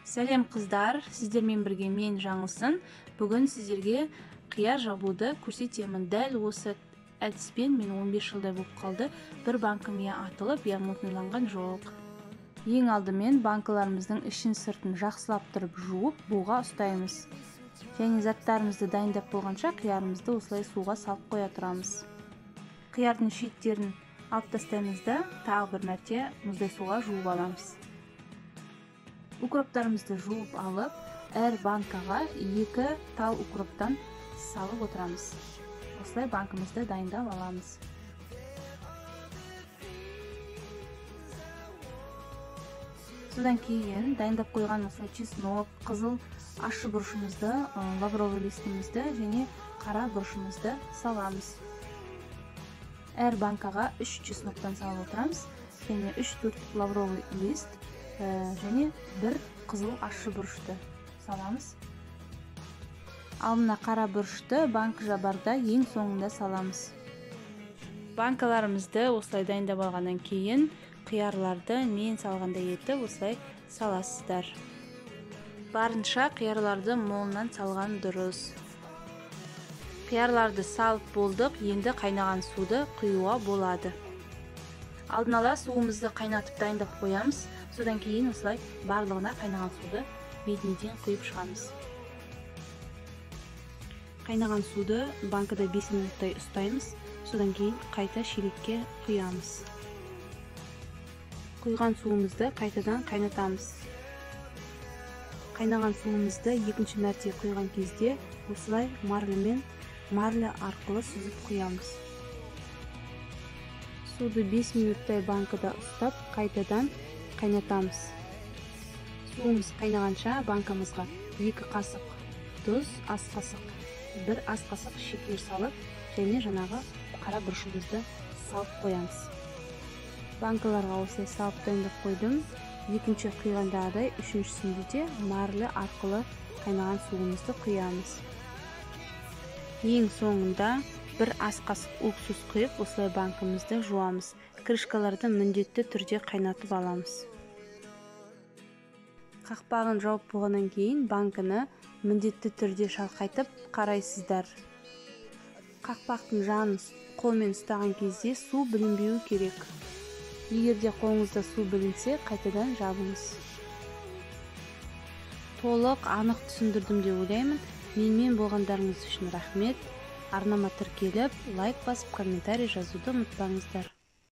Сәлем қыздар, сіздермен бірге мен Жаңылсын. Бүгін сіздерге қияр жабуды көрсетемін. Дәл осы әдіспен мен 15 жылдай болып қалды. Бір банкіме атылып, мутныйланған жоқ. Ең алдымен банкаларымыздың ішін сыртын жақсылап тұрып жуып, буға ұстаймыз. Және заттарымызды дайындап болғанша қиярымызды осылай суға салып қоя тұрамыз. Қиярдың шеттерін алып тастаймыз да тағы бір мәрте мұздай суға жуып аламыз. Укроптарымызды жуып алып, әр банкаға 2 тал укроптан салып отырамыз. Осылай банкымызды дайындап аламыз. Содан кейін дайындап қойған осылай чеснок, қызыл ащы бұрышымызды, лавровый листімізді және қара бұрышымызды саламыз. Әр банкаға 3 чесноктан салып отырамыз, және 3-4 лавровый лист және 1 қызыл ащы бұрышты саламыз. Ал мына қара бұрышты банка жабарда ең соңында саламыз. Банкаларымызды осылай дайындап алғаннан кейін қиярларды мен салғандай етіп осылай саласыздар. Барынша қиярларды молынан салған дұрыс. Қиярларды салып болдық, енді қайнаған суды құюға болады. Алдын ала суымызды қайнатып дайындап қоямыз. Содан кейін осылай барлығына қайнаған суды бетіне дейін құйып шығамыз. Қайнаған суды банкада 5 минуттай ұстаймыз. Содан кейін қайта шелекке құямыз. Құйған суымызды қайтадан қайнатамыз. Қайнаған суымызды екінші мәрте құйған кезде осылай марлі арқылы сүзіп құямыз. Суды 5 минуттай банкада ұстап, қайтадан қайнатамыз. Суымыз қайнағанша банкамызға 2 қасық тұз, ас қасық, 1 ас қасық шекер салып, және жаңағы қара бұрышымызды салып қоямыз. Банкаларға осылай салып дайындап қойдым. Екінші құйғандағыдай, үшіншісінде де марлы арқылы қайнаған суымызды құямыз. Ең соңында 1 ас қасық уксус құйып, осылай банкымызды жуамыз. Крышкаларды міндетті түрде қайнатып аламыз. Қақпағын жауып болғаннан кейін банканы міндетті түрде шалқайтып қарайсыздар. Қақпақтың жанын қолмен ұстаған кезде су білінбеуі керек. Егерде қолыңызда су білінсе, қайтадан жабыңыз. Толық, анық түсіндірдім деп ойлаймын. Менімен болғандарыңыз үшін рахмет. Арнама тіркеліп, лайк басып, комментарий жазуды ұмытпаңыздар.